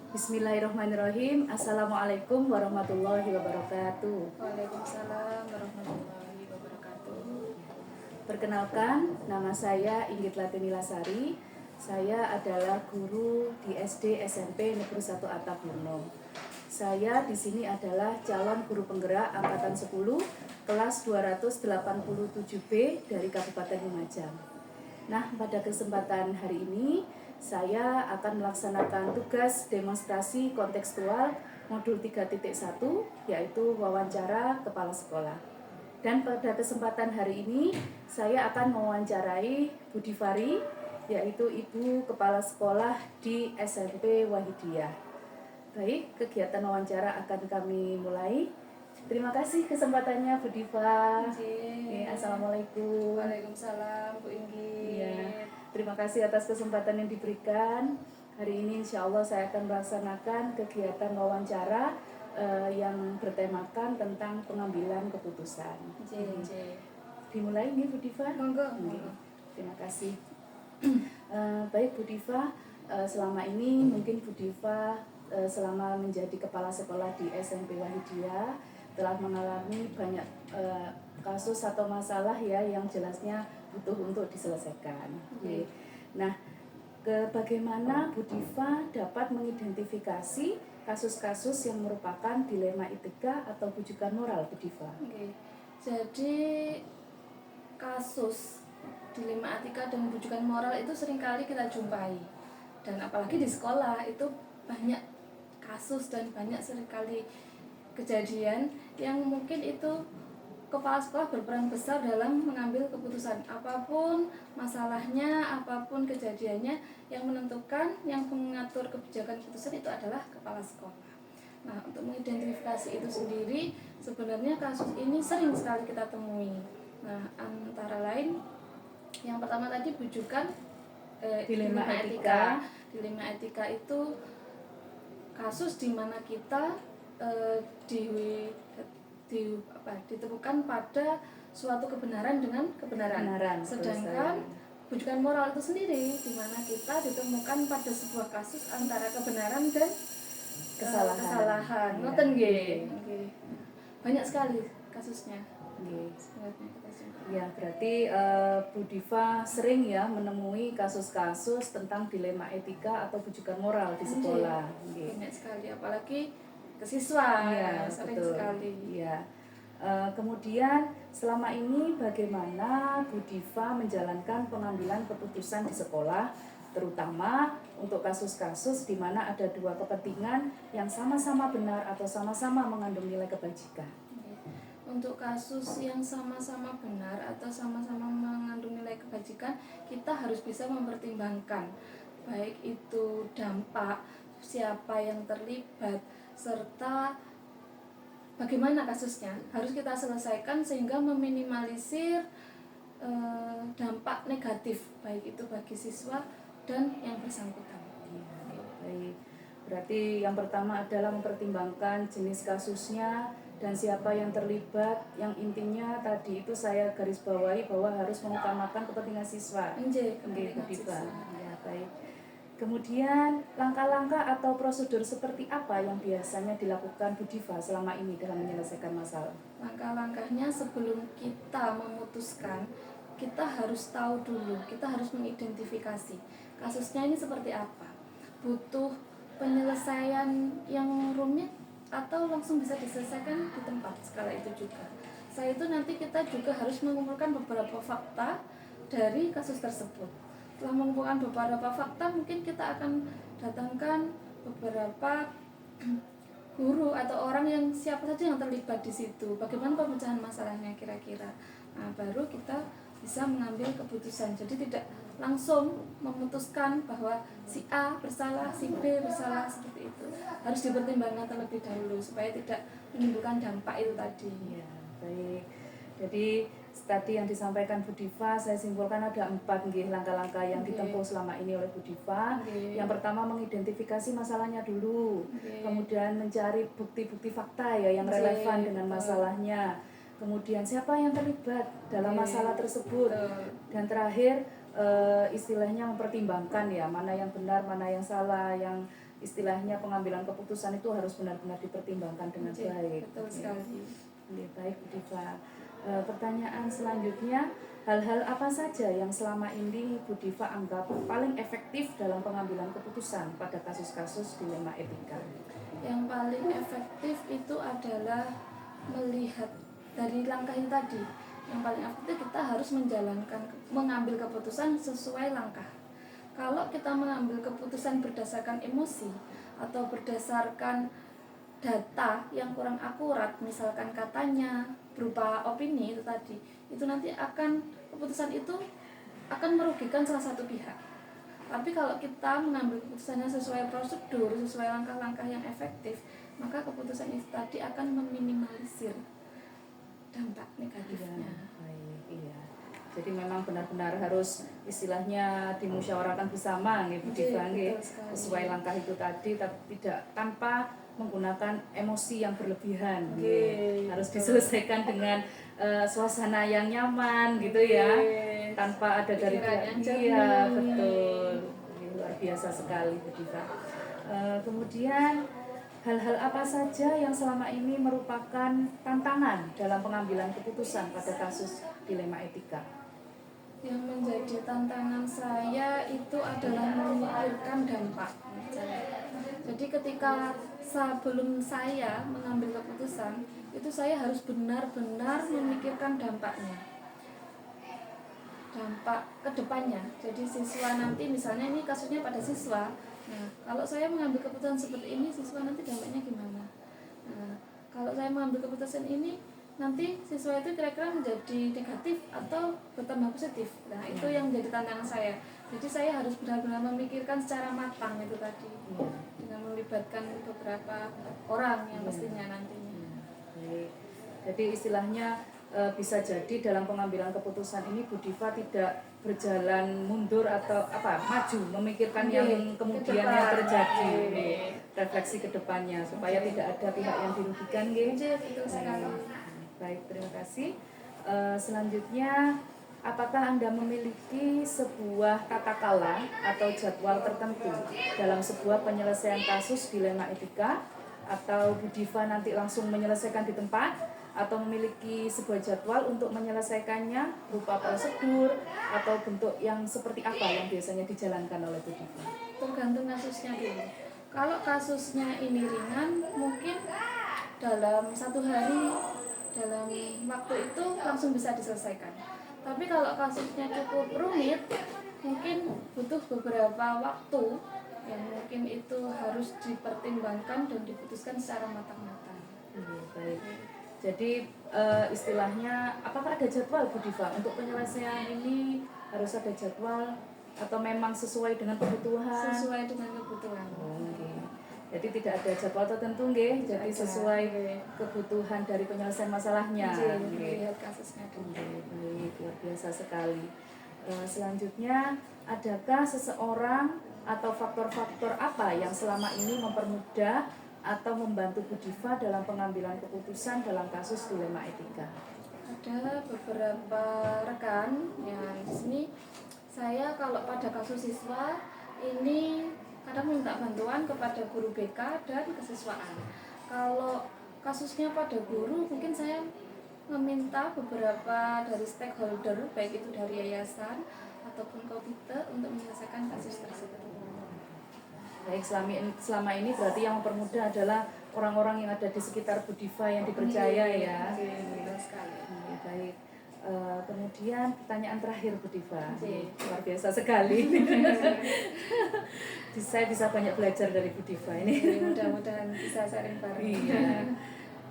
Bismillahirrahmanirrahim. Assalamualaikum warahmatullahi wabarakatuh. Waalaikumsalam warahmatullahi wabarakatuh. Perkenalkan, nama saya Inggit Latini Lasari. Saya adalah guru di SD SMP Negeri 1 Atapurno. Saya di sini adalah calon guru penggerak angkatan 10 kelas 287B dari Kabupaten Lumajang. Nah, pada kesempatan hari ini saya akan melaksanakan tugas demonstrasi kontekstual modul 3.1 yaitu wawancara kepala sekolah. Dan pada kesempatan hari ini saya akan mewawancarai Bu Divari, yaitu Ibu Kepala Sekolah di SMP Wahidiyah. Baik, kegiatan wawancara akan kami mulai. Terima kasih kesempatannya Bu Diva. Assalamualaikum. Waalaikumsalam Bu Inggit. Ya, terima kasih atas kesempatan yang diberikan. Hari ini insya Allah saya akan melaksanakan kegiatan wawancara yang bertemakan tentang pengambilan keputusan. Dimulai nih Bu Diva. Monggo. Terima kasih. Baik Bu Diva, selama ini mungkin Bu Diva selama menjadi kepala sekolah di SMP Wahidiyah telah mengalami banyak kasus atau masalah ya yang jelasnya butuh untuk diselesaikan. Nah, bagaimana Bu Diva dapat mengidentifikasi kasus-kasus yang merupakan dilema etika atau bujukan moral, Bu Diva? Jadi kasus dilema etika dan bujukan moral itu seringkali kita jumpai, dan apalagi di sekolah itu banyak kasus dan banyak seringkali kejadian yang mungkin itu kepala sekolah berperan besar dalam mengambil keputusan. Apapun masalahnya, apapun kejadiannya, yang menentukan, yang mengatur kebijakan keputusan itu adalah kepala sekolah. Nah, untuk mengidentifikasi itu sendiri, sebenarnya kasus ini sering sekali kita temui. Nah, antara lain yang pertama tadi bujukan dilema etika. Dilema etika itu kasus di mana kita ditemukan pada suatu kebenaran dengan kebenaran. Sedangkan bujukan moral itu sendiri di mana kita ditemukan pada sebuah kasus antara kebenaran dan kesalahan. Ngoten nggih. Banyak sekali kasusnya. Ya, berarti Bu Diva sering ya menemui kasus-kasus tentang dilema etika atau bujukan moral di sekolah. Banyak sekali, apalagi ke siswa. Ya, sering betul sekali. ya. Kemudian selama ini bagaimana Bu Diva menjalankan pengambilan keputusan di sekolah, terutama untuk kasus-kasus di mana ada dua kepentingan yang sama-sama benar atau sama-sama mengandung nilai kebajikan. Untuk kasus yang sama-sama benar atau sama-sama mengandung nilai kebajikan, kita harus bisa mempertimbangkan baik itu dampak, siapa yang terlibat, serta bagaimana kasusnya. Harus kita selesaikan sehingga meminimalisir dampak negatif baik itu bagi siswa dan yang bersangkutan. Baik. Berarti yang pertama adalah mempertimbangkan jenis kasusnya dan siapa yang terlibat. Yang intinya tadi itu saya garis bawahi bahwa harus mengutamakan kepentingan siswa. Kepentingan siswa. Ya, baik. Kemudian langkah-langkah atau prosedur seperti apa yang biasanya dilakukan Bu Diva selama ini dalam menyelesaikan masalah? Langkah-langkahnya sebelum kita memutuskan, kita harus tahu dulu, kita harus mengidentifikasi kasusnya ini seperti apa. Butuh penyelesaian yang rumit atau langsung bisa diselesaikan di tempat sekala itu juga. Setelah itu nanti kita juga harus mengumpulkan beberapa fakta dari kasus tersebut. Setelah mengumpulkan beberapa fakta, mungkin kita akan datangkan beberapa guru atau orang yang siapa saja yang terlibat di situ. Bagaimana pemecahan masalahnya kira-kira. Nah, baru kita bisa mengambil keputusan. Jadi tidak langsung memutuskan bahwa si A bersalah, si B bersalah, seperti itu. Harus dipertimbangkan terlebih dahulu supaya tidak menimbulkan dampak itu tadi. Ya, baik. Jadi tadi yang disampaikan Bu Diva, saya simpulkan ada 4 langkah-langkah yang ditempuh selama ini oleh Bu Diva. Yang pertama mengidentifikasi masalahnya dulu, kemudian mencari bukti-bukti fakta ya yang relevan dengan masalahnya. Kemudian siapa yang terlibat dalam masalah tersebut, dan terakhir istilahnya mempertimbangkan ya mana yang benar, mana yang salah, yang istilahnya pengambilan keputusan itu harus benar-benar dipertimbangkan dengan baik. Betul sekali. Baik Bu Diva. Pertanyaan selanjutnya, hal-hal apa saja yang selama ini Bu Diva anggap paling efektif dalam pengambilan keputusan pada kasus-kasus dilema etika? Yang paling efektif itu adalah melihat dari langkah yang tadi. Yang paling efektif kita harus mengambil keputusan sesuai langkah. Kalau kita mengambil keputusan berdasarkan emosi atau berdasarkan data yang kurang akurat, misalkan katanya berupa opini itu tadi, itu nanti keputusan itu akan merugikan salah satu pihak. Tapi kalau kita mengambil keputusannya sesuai prosedur, sesuai langkah-langkah yang efektif, maka keputusan itu tadi akan meminimalisir dampak negatifnya. Iya. Jadi memang benar-benar harus istilahnya dimusyawarahkan bersama Bu Diva, sesuai langkah itu tadi, tapi tidak tanpa menggunakan emosi yang berlebihan. Harus diselesaikan dengan suasana yang nyaman gitu ya, tanpa ada dari pihak. Iya, betul. Luar biasa sekali Bu Diva. Kemudian hal-hal apa saja yang selama ini merupakan tantangan dalam pengambilan keputusan pada kasus dilema etika? Yang menjadi tantangan saya itu adalah memikirkan dampak. Jadi ketika sebelum saya mengambil keputusan, itu saya harus benar-benar memikirkan dampaknya, dampak kedepannya. Jadi siswa nanti, misalnya ini kasusnya pada siswa, nah kalau saya mengambil keputusan seperti ini, siswa nanti dampaknya gimana? Nah, kalau saya mengambil keputusan ini, nanti siswa itu kira-kira menjadi negatif atau bertambah positif. Nah itu yang menjadi tantangan saya. Jadi saya harus benar-benar memikirkan secara matang itu tadi, dengan melibatkan beberapa orang yang mestinya nantinya. Jadi istilahnya bisa jadi dalam pengambilan keputusan ini Bu Diva tidak berjalan mundur atau maju, memikirkan yang kemudian yang terjadi, refleksi ke depannya supaya tidak ada pihak yang dirugikan. Betul sekali. Baik, terima kasih. Selanjutnya, apakah Anda memiliki sebuah tata kala atau jadwal tertentu dalam sebuah penyelesaian kasus dilema etika, atau Bu Diva nanti langsung menyelesaikan di tempat, atau memiliki sebuah jadwal untuk menyelesaikannya berupa prosedur atau bentuk yang seperti apa yang biasanya dijalankan oleh Bu Diva? Tergantung kasusnya dulu. Kalau kasusnya ini ringan, mungkin dalam 1 hari, dalam waktu itu langsung bisa diselesaikan. Tapi kalau kasusnya cukup rumit, mungkin butuh beberapa waktu yang mungkin itu harus dipertimbangkan dan diputuskan secara matang-matang. Baik. Jadi istilahnya apakah ada jadwal Bu Diva untuk penyelesaian ini? Harus ada jadwal atau memang sesuai dengan kebutuhan? Sesuai dengan kebutuhan. Jadi tidak ada jadwal tertentu, jadi sesuai kebutuhan dari penyelesaian masalahnya. Melihat kasusnya dulu. Baik, luar biasa sekali. Selanjutnya, adakah seseorang atau faktor-faktor apa yang selama ini mempermudah atau membantu Bu Diva dalam pengambilan keputusan dalam kasus dilema etika? Ada beberapa rekan yang di sini. Saya kalau pada kasus siswa ini kadang minta bantuan kepada guru BK dan kesiswaan. Kalau kasusnya pada guru, mungkin saya meminta beberapa dari stakeholder, baik itu dari yayasan ataupun komite, untuk menyelesaikan kasus tersebut. Baik, selama ini berarti yang mempermudah adalah orang-orang yang ada di sekitar Bu Diva yang dipercaya ya. Betul sekali. Baik. Kemudian pertanyaan terakhir Bu Diva, luar biasa sekali. Saya bisa banyak belajar dari Bu Diva ini. Mudah-mudahan bisa sharing bareng. Iya.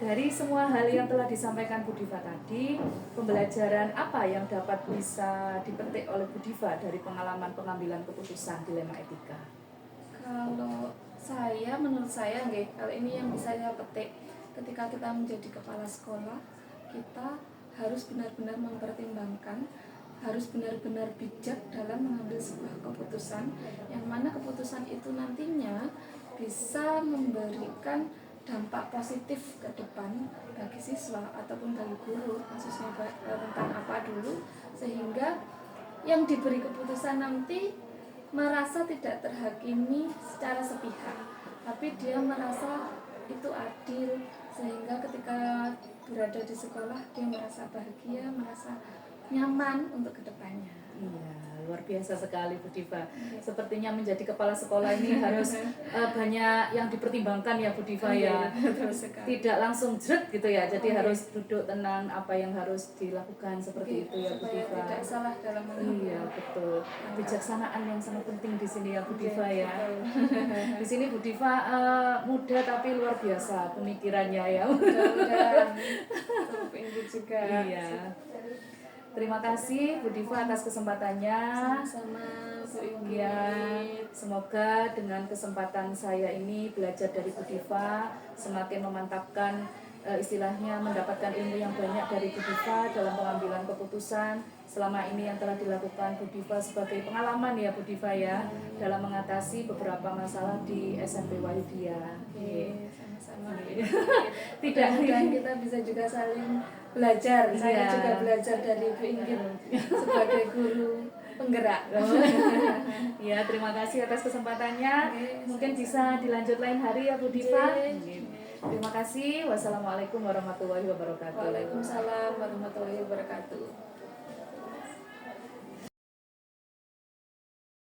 Dari semua hal yang telah disampaikan Bu Diva tadi, pembelajaran apa yang dapat bisa dipetik oleh Bu Diva dari pengalaman pengambilan keputusan dilema etika? Kalau menurut saya, kalau ini yang bisa saya petik, ketika kita menjadi kepala sekolah, kita harus benar-benar mempertimbangkan, harus benar-benar bijak dalam mengambil sebuah keputusan, yang mana keputusan itu nantinya bisa memberikan dampak positif ke depan bagi siswa ataupun bagi guru, kasusnya tentang apa dulu, sehingga yang diberi keputusan nanti merasa tidak terhakimi secara sepihak, tapi dia merasa itu adil, sehingga ketika berada di sekolah dia merasa bahagia, merasa nyaman untuk kedepannya. Iya, luar biasa sekali Bu Diva. Sepertinya menjadi kepala sekolah ini harus banyak yang dipertimbangkan ya Bu Diva ya. Betul sekali. Tidak langsung jret gitu ya. Jadi harus duduk tenang apa yang harus dilakukan seperti itu ya Bu Supaya Diva. tidak salah dalam mengambil. Iya, betul. Kebijaksanaan yang sangat penting di sini ya Bu Diva ya. Betul. Di sini Bu Diva muda tapi luar biasa pemikirannya ya. Mudah-mudahan Inggit juga. Iya. Terima kasih Bu Diva atas kesempatannya. Sama-sama Bu Inggit. Ya, semoga dengan kesempatan saya ini belajar dari Bu Diva semakin memantapkan istilahnya mendapatkan ilmu yang banyak dari Bu Diva dalam pengambilan keputusan selama ini yang telah dilakukan Bu Diva sebagai pengalaman ya Bu Diva ya dalam mengatasi beberapa masalah di SMP Wahidia. Oke, sama-sama. Tidak Dan kita bisa juga saling belajar. Saya Iya. juga belajar dari Bu Inggit sebagai guru penggerak. Ya, terima kasih atas kesempatannya. Oke, Mungkin bisa dilanjut lain hari ya Bu Diva. Oke. Terima kasih. Wassalamualaikum warahmatullahi wabarakatuh. Waalaikumsalam warahmatullahi wabarakatuh.